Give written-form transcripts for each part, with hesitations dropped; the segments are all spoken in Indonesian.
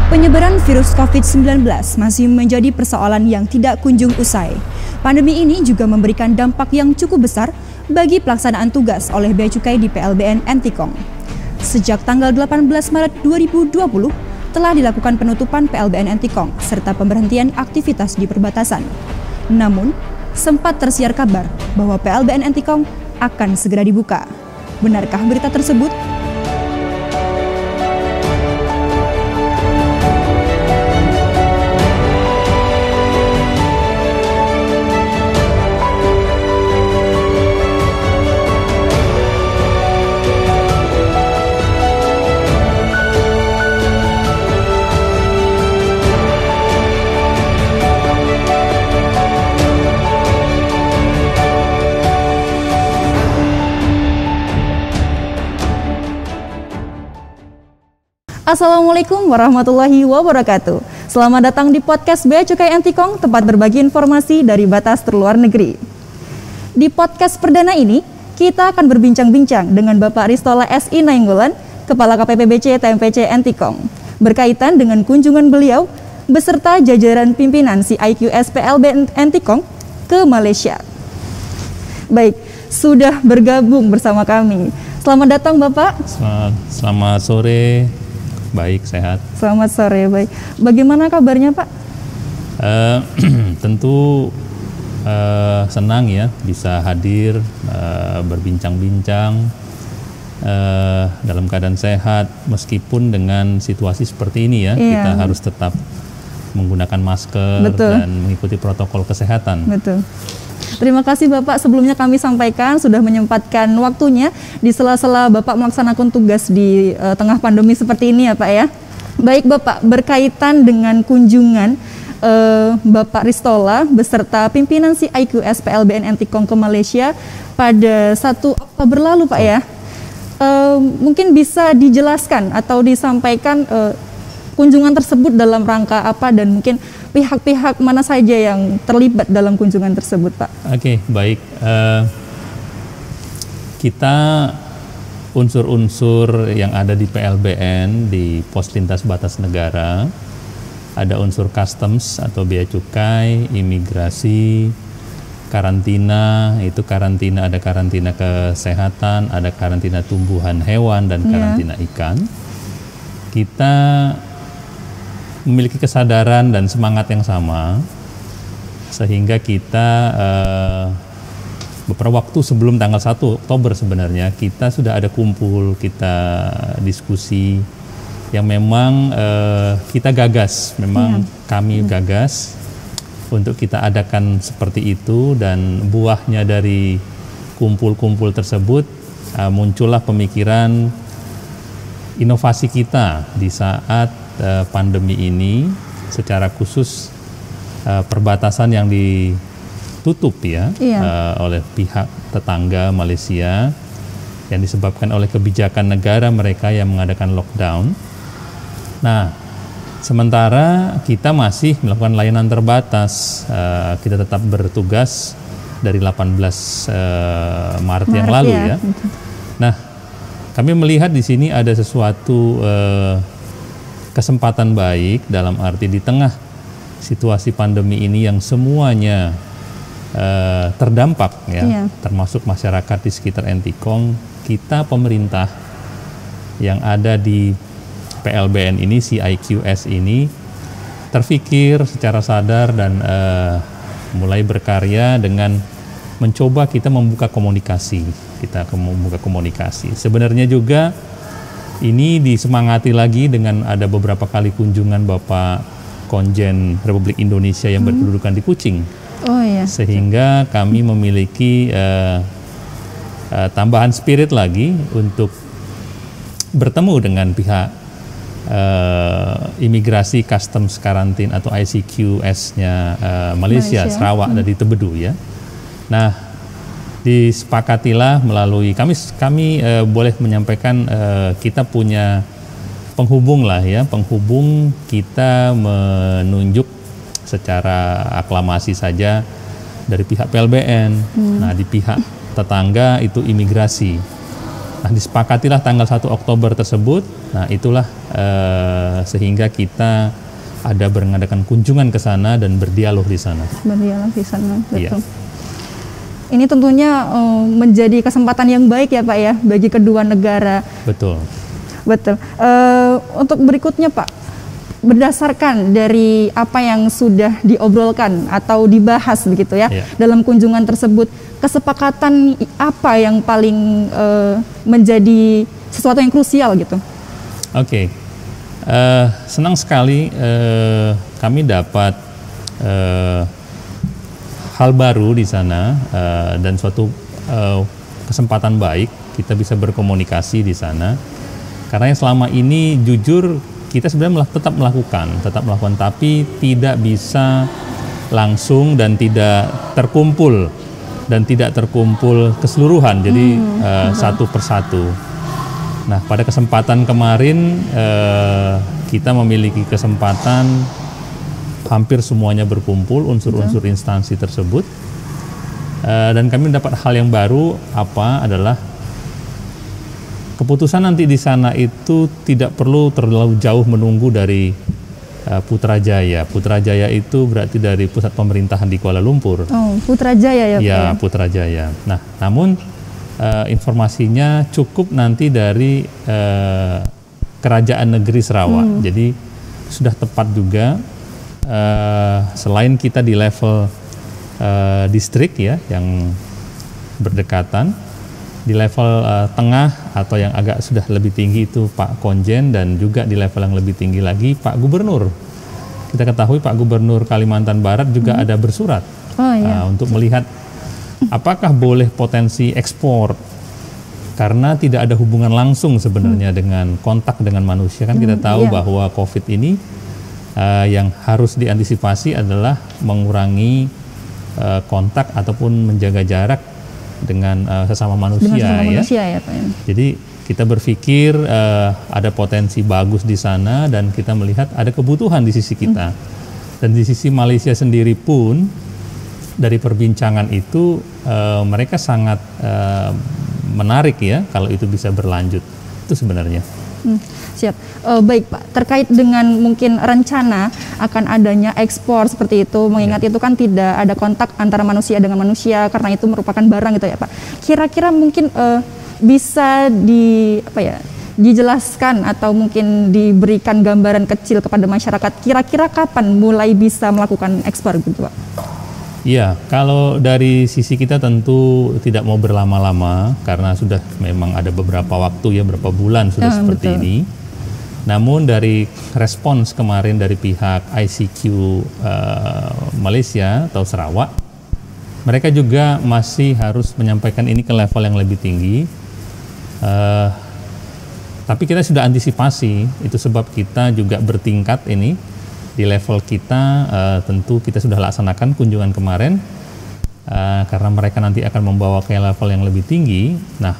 Penyebaran virus COVID-19 masih menjadi persoalan yang tidak kunjung usai. Pandemi ini juga memberikan dampak yang cukup besar bagi pelaksanaan tugas oleh Bea Cukai di PLBN Entikong. Sejak tanggal 18 Maret 2020, telah dilakukan penutupan PLBN Entikong serta pemberhentian aktivitas di perbatasan. Namun, sempat tersiar kabar bahwa PLBN Entikong akan segera dibuka. Benarkah berita tersebut? Assalamualaikum warahmatullahi wabarakatuh. Selamat datang di podcast Bea Cukai Entikong, tempat berbagi informasi dari batas terluar negeri. Di podcast perdana ini, kita akan berbincang-bincang dengan Bapak Ristola S.I. Nainggolan, Kepala KPPBC TMPC Entikong, berkaitan dengan kunjungan beliau beserta jajaran pimpinan CIQS PLBN Entikong ke Malaysia. Baik, sudah bergabung bersama kami. Selamat datang Bapak. Selamat sore. Baik, sehat. Selamat sore, baik. Bagaimana kabarnya Pak? Tentu senang ya bisa hadir, berbincang-bincang dalam keadaan sehat, meskipun dengan situasi seperti ini ya, iya. Kita harus tetap menggunakan masker. Betul. Dan mengikuti protokol kesehatan. Betul. Terima kasih Bapak, sebelumnya kami sampaikan sudah menyempatkan waktunya di sela-sela Bapak melaksanakan tugas di tengah pandemi seperti ini ya Pak ya. Baik Bapak, berkaitan dengan kunjungan Bapak Ristola beserta pimpinan CIQS PLBN Entikong ke Malaysia pada 1 Oktober lalu Pak ya. Mungkin bisa dijelaskan atau disampaikan kunjungan tersebut dalam rangka apa dan mungkin pihak-pihak mana saja yang terlibat dalam kunjungan tersebut, Pak? Oke, baik. Kita unsur-unsur yang ada di PLBN, di Pos Lintas Batas Negara, ada unsur customs atau bea cukai, imigrasi, karantina, itu karantina, ada karantina kesehatan, ada karantina tumbuhan hewan, dan karantina ikan. Kita memiliki kesadaran dan semangat yang sama, sehingga kita beberapa waktu sebelum tanggal 1 Oktober sebenarnya kita sudah ada kumpul, kita diskusi yang memang kita gagas, memang kami gagas untuk kita adakan seperti itu, dan buahnya dari kumpul-kumpul tersebut muncullah pemikiran inovasi kita di saat pandemi ini, secara khusus perbatasan yang ditutup ya, oleh pihak tetangga Malaysia yang disebabkan oleh kebijakan negara mereka yang mengadakan lockdown. Nah, sementara kita masih melakukan layanan terbatas, kita tetap bertugas dari 18 Maret yang lalu ya. Nah, kami melihat di sini ada sesuatu kesempatan baik, dalam arti di tengah situasi pandemi ini yang semuanya terdampak ya, termasuk masyarakat di sekitar Entikong, kita pemerintah yang ada di PLBN ini, CIQS ini, terfikir secara sadar dan mulai berkarya dengan mencoba kita membuka komunikasi. Sebenarnya juga ini disemangati lagi dengan ada beberapa kali kunjungan Bapak Konjen Republik Indonesia yang berkedudukan di Kuching. Sehingga kami memiliki tambahan spirit lagi untuk bertemu dengan pihak imigrasi customs karantin atau ICQS-nya Malaysia, Sarawak dari Tebedu ya. Nah, disepakatilah melalui kami boleh menyampaikan kita punya penghubung lah ya, penghubung kita menunjuk secara aklamasi saja dari pihak PLBN. Nah, di pihak tetangga itu imigrasi. Nah, disepakatilah tanggal 1 Oktober tersebut. Nah, itulah sehingga kita ada mengadakan kunjungan ke sana dan berdialog di sana. Berdialog di sana, betul. Iya. Ini tentunya menjadi kesempatan yang baik ya Pak ya bagi kedua negara. Betul. Betul. Untuk berikutnya Pak, berdasarkan dari apa yang sudah diobrolkan atau dibahas begitu ya dalam kunjungan tersebut, kesepakatan apa yang paling menjadi sesuatu yang krusial gitu? Oke. Senang sekali kami dapat hal baru di sana dan suatu kesempatan baik kita bisa berkomunikasi di sana, karena yang selama ini jujur kita sebenarnya tetap melakukan tapi tidak bisa langsung dan tidak terkumpul keseluruhan, jadi satu persatu. Nah, pada kesempatan kemarin kita memiliki kesempatan hampir semuanya berkumpul, unsur-unsur instansi tersebut, dan kami mendapat hal yang baru adalah keputusan nanti di sana itu tidak perlu terlalu jauh menunggu dari Putrajaya. Putrajaya itu berarti dari pusat pemerintahan di Kuala Lumpur. Oh, Putrajaya ya Pak? Ya, Putrajaya. Nah, namun informasinya cukup nanti dari Kerajaan Negeri Sarawak. Jadi sudah tepat juga. Selain kita di level distrik ya yang berdekatan, di level tengah atau yang agak sudah lebih tinggi itu Pak Konjen, dan juga di level yang lebih tinggi lagi Pak Gubernur. Kita ketahui Pak Gubernur Kalimantan Barat juga ada bersurat untuk melihat apakah boleh potensi ekspor, karena tidak ada hubungan langsung sebenarnya dengan kontak dengan manusia. Kan kita tahu bahwa COVID ini yang harus diantisipasi adalah mengurangi kontak ataupun menjaga jarak dengan sesama manusia, ya Pak. Jadi kita berpikir ada potensi bagus di sana, dan kita melihat ada kebutuhan di sisi kita. Dan di sisi Malaysia sendiri pun dari perbincangan itu mereka sangat menarik ya kalau itu bisa berlanjut. Itu sebenarnya. Siap. Baik Pak, terkait dengan mungkin rencana akan adanya ekspor seperti itu, mengingat itu kan tidak ada kontak antara manusia dengan manusia karena itu merupakan barang gitu ya Pak. Kira-kira mungkin bisa dijelaskan atau mungkin diberikan gambaran kecil kepada masyarakat, kira-kira kapan mulai bisa melakukan ekspor gitu Pak? Iya, kalau dari sisi kita tentu tidak mau berlama-lama karena sudah memang ada beberapa waktu ya, beberapa bulan sudah seperti ini. Namun dari respons kemarin dari pihak ICQ Malaysia atau Sarawak, mereka juga masih harus menyampaikan ini ke level yang lebih tinggi. Tapi kita sudah antisipasi, itu sebab kita juga bertingkat ini. Di level kita tentu kita sudah laksanakan kunjungan kemarin karena mereka nanti akan membawa ke level yang lebih tinggi. Nah,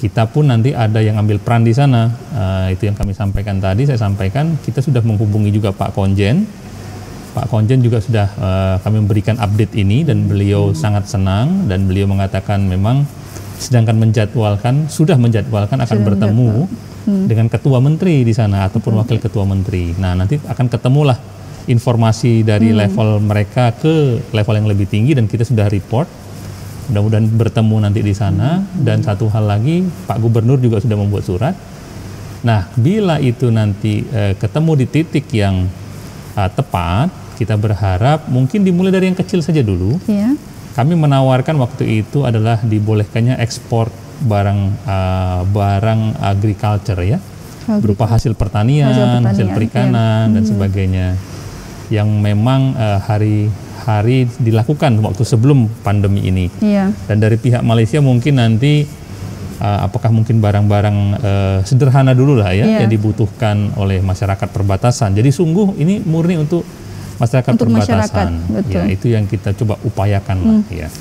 kita pun nanti ada yang ambil peran di sana. Itu yang kami sampaikan tadi. Saya sampaikan kita sudah menghubungi juga Pak Konjen. Pak Konjen juga sudah kami memberikan update ini, dan beliau sangat senang, dan beliau mengatakan memang sedangkan sudah menjadwalkan akan bertemu dengan ketua menteri di sana ataupun wakil ketua menteri. Nah, nanti akan ketemulah informasi dari level mereka ke level yang lebih tinggi, dan kita sudah report. Mudah-mudahan bertemu nanti di sana. Dan satu hal lagi, Pak Gubernur juga sudah membuat surat. Nah, bila itu nanti ketemu di titik yang tepat, kita berharap mungkin dimulai dari yang kecil saja dulu. Yeah. Kami menawarkan waktu itu adalah dibolehkannya ekspor barang agriculture ya, berupa hasil pertanian, hasil perikanan dan sebagainya, yang memang hari-hari dilakukan waktu sebelum pandemi ini. Dan dari pihak Malaysia mungkin nanti apakah mungkin barang-barang sederhana dulu lah ya, yang dibutuhkan oleh masyarakat perbatasan. Jadi sungguh ini murni untuk masyarakat perbatasan. Ya, itu yang kita coba upayakan lah ya.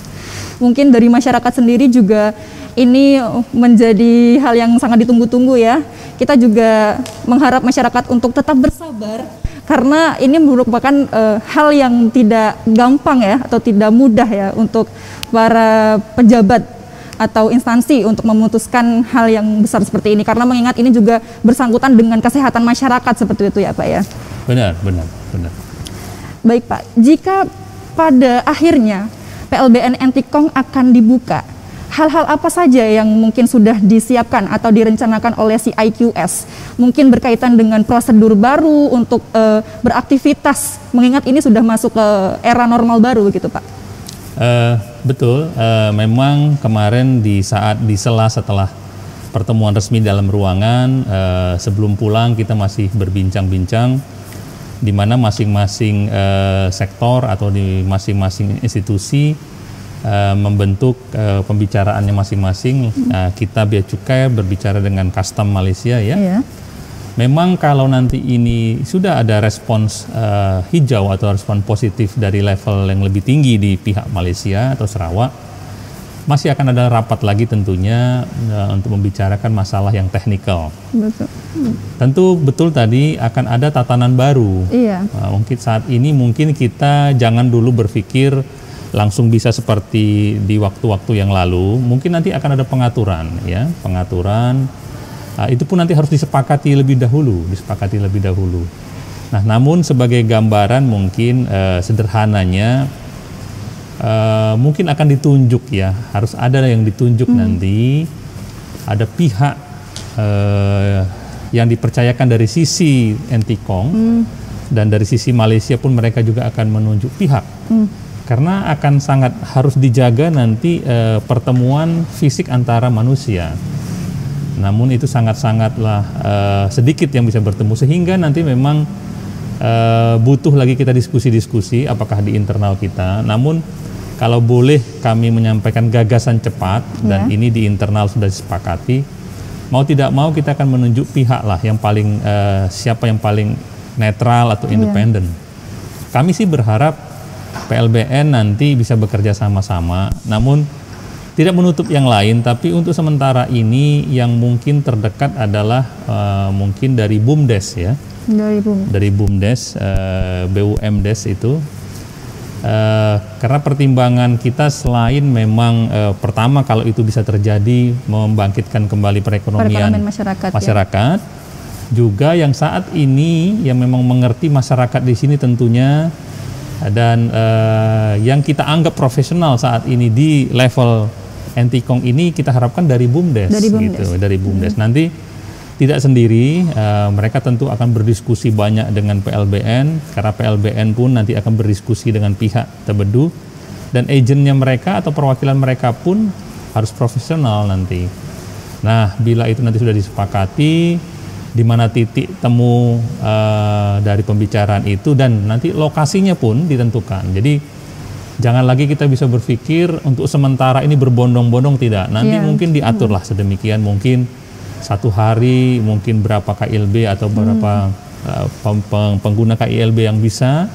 Mungkin dari masyarakat sendiri juga ini menjadi hal yang sangat ditunggu-tunggu ya. Kita juga mengharap masyarakat untuk tetap bersabar, karena ini merupakan hal yang tidak gampang ya, atau tidak mudah ya untuk para pejabat atau instansi untuk memutuskan hal yang besar seperti ini, karena mengingat ini juga bersangkutan dengan kesehatan masyarakat seperti itu ya Pak ya. Benar. Baik Pak, jika pada akhirnya PLBN Entikong akan dibuka, hal-hal apa saja yang mungkin sudah disiapkan atau direncanakan oleh si IQS? Mungkin berkaitan dengan prosedur baru untuk beraktivitas, mengingat ini sudah masuk ke era normal baru gitu Pak. Betul, memang kemarin di sela setelah pertemuan resmi dalam ruangan, sebelum pulang kita masih berbincang-bincang di mana masing-masing sektor atau di masing-masing institusi membentuk pembicaraannya masing-masing. Kita Bea Cukai berbicara dengan Custom Malaysia ya. Iya. Memang kalau nanti ini sudah ada respons hijau atau respon positif dari level yang lebih tinggi di pihak Malaysia atau Sarawak, masih akan ada rapat lagi tentunya untuk membicarakan masalah yang teknikal. Betul. Tentu betul tadi akan ada tatanan baru. Iya. Mungkin saat ini mungkin kita jangan dulu berpikir langsung bisa seperti di waktu-waktu yang lalu. Mungkin nanti akan ada pengaturan ya, itu pun nanti harus disepakati lebih dahulu. Nah, namun sebagai gambaran mungkin sederhananya mungkin akan ditunjuk ya, harus ada yang ditunjuk nanti, ada pihak yang dipercayakan dari sisi Entikong dan dari sisi Malaysia pun mereka juga akan menunjuk pihak. Karena akan sangat harus dijaga nanti pertemuan fisik antara manusia. Namun itu sangat-sangatlah sedikit yang bisa bertemu, sehingga nanti memang butuh lagi kita diskusi-diskusi apakah di internal kita. Namun kalau boleh kami menyampaikan gagasan cepat dan ini di internal sudah disepakati, mau tidak mau kita akan menunjuk pihak lah yang paling siapa yang paling netral atau independen. Kami sih berharap PLBN nanti bisa bekerja sama-sama, namun tidak menutup yang lain, tapi untuk sementara ini yang mungkin terdekat adalah mungkin dari BUMDes ya. Dari BUMDes, BUMDes itu. Karena pertimbangan kita selain memang pertama kalau itu bisa terjadi membangkitkan kembali perekonomian masyarakat, juga yang saat ini yang memang mengerti masyarakat di sini tentunya, dan yang kita anggap profesional saat ini di level Entikong ini kita harapkan dari BUMDes, dari BUMDes. Nanti tidak sendiri, mereka tentu akan berdiskusi banyak dengan PLBN, karena PLBN pun nanti akan berdiskusi dengan pihak Tebedu, dan agennya mereka atau perwakilan mereka pun harus profesional nanti. Nah, bila itu nanti sudah disepakati, di mana titik temu dari pembicaraan itu, dan nanti lokasinya pun ditentukan. Jadi jangan lagi kita bisa berpikir untuk sementara ini berbondong-bondong, tidak. Nanti mungkin diaturlah sedemikian, mungkin satu hari mungkin berapa KILB atau berapa pengguna KILB yang bisa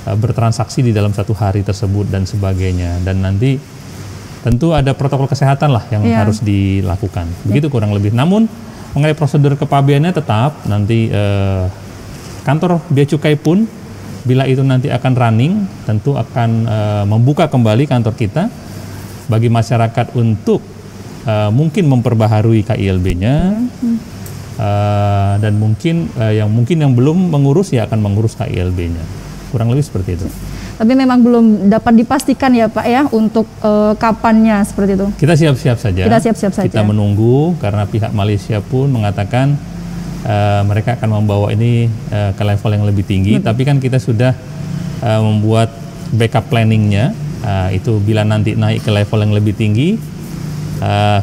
bertransaksi di dalam satu hari tersebut dan sebagainya. Dan nanti tentu ada protokol kesehatan lah yang harus dilakukan. Begitu kurang lebih. Namun mengenai prosedur kepabeannya tetap nanti kantor Bea Cukai pun bila itu nanti akan running, tentu akan membuka kembali kantor kita bagi masyarakat untuk mungkin memperbaharui KILB-nya, dan mungkin yang belum mengurus ya akan mengurus KILB-nya. Kurang lebih seperti itu. Tapi memang belum dapat dipastikan ya Pak ya untuk kapannya seperti itu. Kita siap-siap saja. Kita menunggu karena pihak Malaysia pun mengatakan mereka akan membawa ini ke level yang lebih tinggi, tapi kan kita sudah membuat backup planningnya, itu bila nanti naik ke level yang lebih tinggi,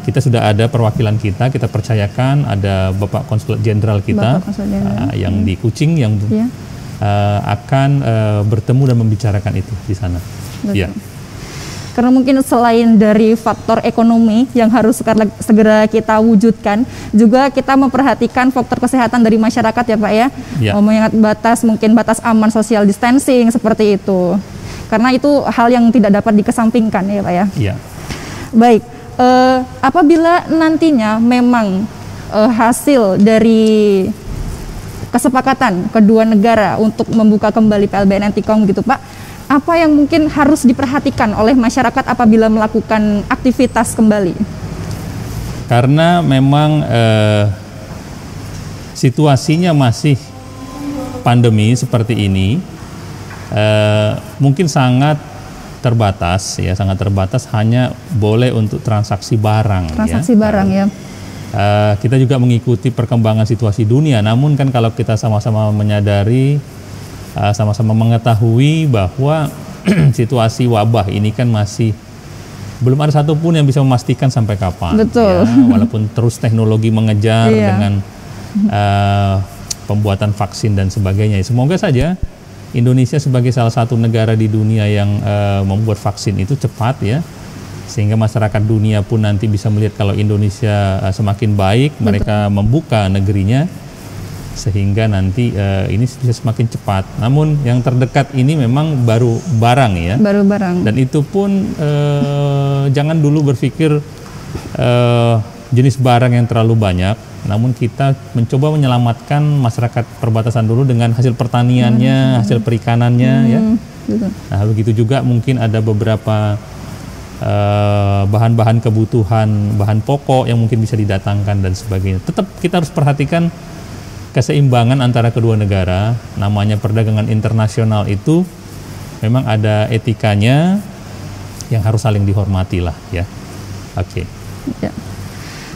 kita sudah ada perwakilan kita percayakan, ada Bapak Konsulat Jenderal kita yang di Kuching yang akan bertemu dan membicarakan itu di sana. Ya. Karena mungkin selain dari faktor ekonomi yang harus segera kita wujudkan, juga kita memperhatikan faktor kesehatan dari masyarakat ya Pak ya. Mengingat mungkin batas aman social distancing seperti itu. Karena itu hal yang tidak dapat dikesampingkan ya Pak ya. Iya. Baik, apabila nantinya memang hasil dari kesepakatan kedua negara untuk membuka kembali PLBN Entikong gitu Pak, apa yang mungkin harus diperhatikan oleh masyarakat apabila melakukan aktivitas kembali? Karena memang situasinya masih pandemi seperti ini, mungkin sangat terbatas ya, sangat terbatas, hanya boleh untuk transaksi barang. Transaksi barang ya. Kita juga mengikuti perkembangan situasi dunia, namun kan kalau kita sama-sama menyadari, sama-sama mengetahui bahwa situasi wabah ini kan masih belum ada satupun yang bisa memastikan sampai kapan. Betul. Ya, walaupun terus teknologi mengejar dengan pembuatan vaksin dan sebagainya. Semoga saja Indonesia sebagai salah satu negara di dunia yang membuat vaksin itu cepat ya, sehingga masyarakat dunia pun nanti bisa melihat kalau Indonesia semakin baik, mereka membuka negerinya, sehingga nanti ini bisa semakin cepat. Namun yang terdekat ini memang baru barang ya. Baru barang. Dan itu pun jangan dulu berpikir jenis barang yang terlalu banyak. Namun kita mencoba menyelamatkan masyarakat perbatasan dulu dengan hasil pertaniannya, hasil perikanannya ya. Nah begitu juga mungkin ada beberapa bahan-bahan kebutuhan, bahan pokok yang mungkin bisa didatangkan dan sebagainya. Tetap kita harus perhatikan keseimbangan antara kedua negara. Namanya perdagangan internasional itu memang ada etikanya yang harus saling dihormati lah ya. Oke. Ya.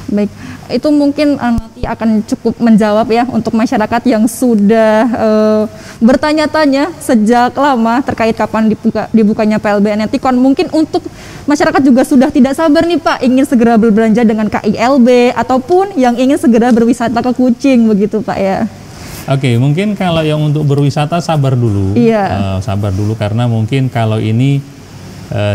Baik, itu mungkin nanti akan cukup menjawab ya untuk masyarakat yang sudah bertanya-tanya sejak lama terkait kapan dibukanya PLBN Etikon. Mungkin untuk masyarakat juga sudah tidak sabar nih Pak, ingin segera berbelanja dengan KILB ataupun yang ingin segera berwisata ke Kucing begitu Pak ya. Oke, mungkin kalau yang untuk berwisata sabar dulu. Iya. Sabar dulu karena mungkin kalau ini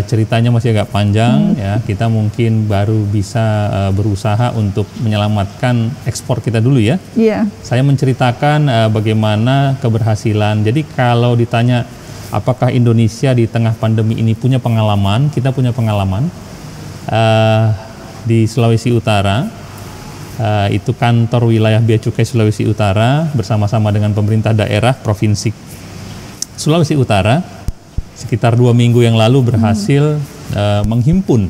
ceritanya masih agak panjang ya, kita mungkin baru bisa berusaha untuk menyelamatkan ekspor kita dulu ya. Iya. Saya menceritakan bagaimana keberhasilan. Jadi kalau ditanya apakah Indonesia di tengah pandemi ini punya pengalaman, kita punya pengalaman di Sulawesi Utara. Itu kantor wilayah Bea Cukai Sulawesi Utara bersama-sama dengan pemerintah daerah Provinsi Sulawesi Utara sekitar 2 minggu yang lalu berhasil menghimpun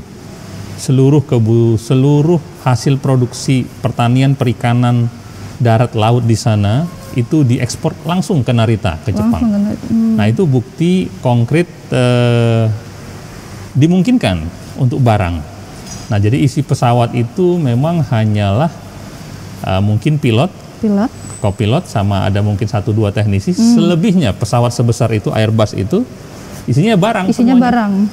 seluruh hasil produksi pertanian perikanan darat laut di sana itu diekspor langsung ke Narita, ke Jepang. Nah itu bukti konkret dimungkinkan untuk barang. Nah jadi isi pesawat itu memang hanyalah mungkin pilot, kopilot sama ada mungkin 1-2 teknisi. Selebihnya pesawat sebesar itu, Airbus itu isinya barang,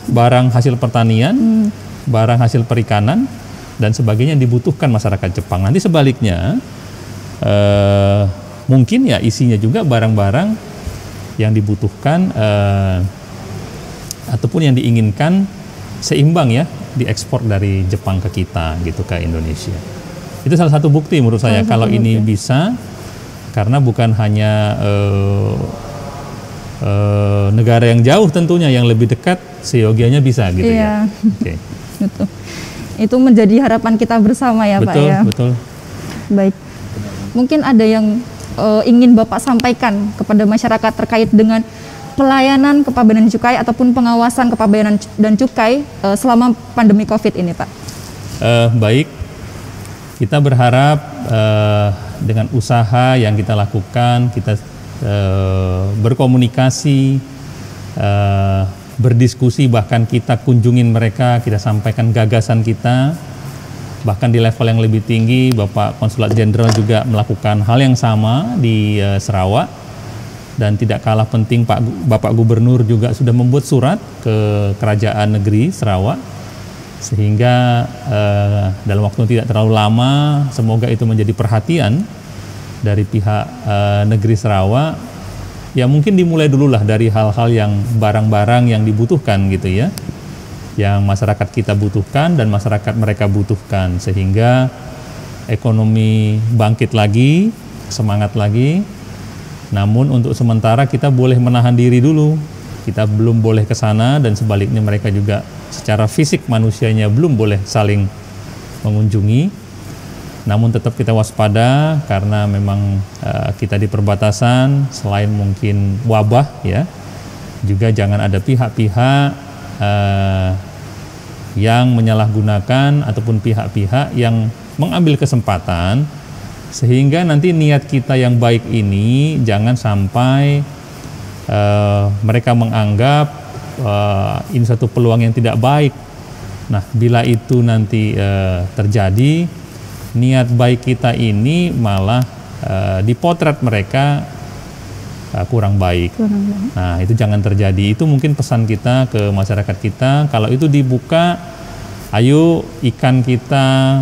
barang hasil pertanian, barang hasil perikanan dan sebagainya yang dibutuhkan masyarakat Jepang. Nanti sebaliknya mungkin ya isinya juga barang-barang yang dibutuhkan ataupun yang diinginkan seimbang ya diekspor dari Jepang ke kita gitu, ke Indonesia. Itu salah satu bukti menurut saya kalau ini bisa, karena bukan hanya negara yang jauh tentunya, yang lebih dekat seyogianya bisa gitu ya. Okay. Betul. Itu menjadi harapan kita bersama ya Pak ya. Betul. Baik. Mungkin ada yang ingin Bapak sampaikan kepada masyarakat terkait dengan pelayanan kepabeanan cukai ataupun pengawasan kepabeanan dan cukai selama pandemi Covid ini Pak. Baik. Kita berharap dengan usaha yang kita lakukan, kita berkomunikasi, berdiskusi, bahkan kita kunjungin mereka, kita sampaikan gagasan kita, bahkan di level yang lebih tinggi. Bapak Konsulat Jenderal juga melakukan hal yang sama di Sarawak, dan tidak kalah penting Bapak Gubernur juga sudah membuat surat ke Kerajaan Negeri Sarawak, sehingga dalam waktu tidak terlalu lama semoga itu menjadi perhatian dari pihak negeri Sarawak. Ya mungkin dimulai dulu lah dari hal-hal yang barang-barang yang dibutuhkan gitu ya, yang masyarakat kita butuhkan dan masyarakat mereka butuhkan, sehingga ekonomi bangkit lagi, semangat lagi. Namun untuk sementara kita boleh menahan diri dulu, kita belum boleh ke sana, dan sebaliknya mereka juga secara fisik manusianya belum boleh saling mengunjungi. Namun tetap kita waspada karena memang kita di perbatasan, selain mungkin wabah ya, Juga jangan ada pihak-pihak yang menyalahgunakan ataupun pihak-pihak yang mengambil kesempatan sehingga nanti niat kita yang baik ini jangan sampai mereka menganggap ini satu peluang yang tidak baik. Nah, bila itu nanti terjadi, niat baik kita ini malah dipotret mereka kurang baik. Nah, itu jangan terjadi. Itu mungkin pesan kita ke masyarakat kita. Kalau itu dibuka, ayo ikan kita,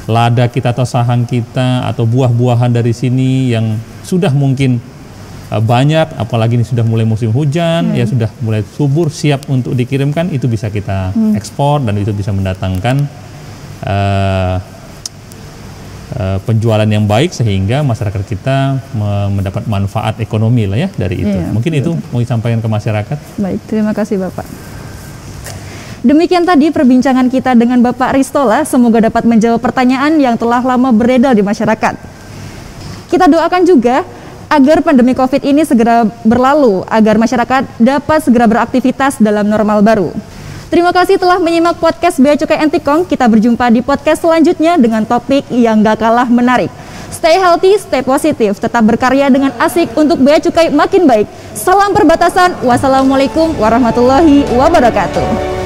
lada kita atau sahang kita atau buah-buahan dari sini yang sudah mungkin banyak, apalagi ini sudah mulai musim hujan, ya sudah mulai subur, siap untuk dikirimkan, itu bisa kita ekspor dan itu bisa mendatangkan penjualan yang baik sehingga masyarakat kita mendapat manfaat ekonomi lah ya dari itu. Mungkin itu mau disampaikan ke masyarakat. Baik, terima kasih Bapak. Demikian tadi perbincangan kita dengan Bapak Ristola, semoga dapat menjawab pertanyaan yang telah lama beredar di masyarakat. Kita doakan juga agar pandemi COVID ini segera berlalu, agar masyarakat dapat segera beraktivitas dalam normal baru. Terima kasih telah menyimak podcast Bea Cukai Antikong. Kita berjumpa di podcast selanjutnya dengan topik yang gak kalah menarik. Stay healthy, stay positif, tetap berkarya dengan asik untuk Bea Cukai makin baik. Salam perbatasan. Wassalamualaikum warahmatullahi wabarakatuh.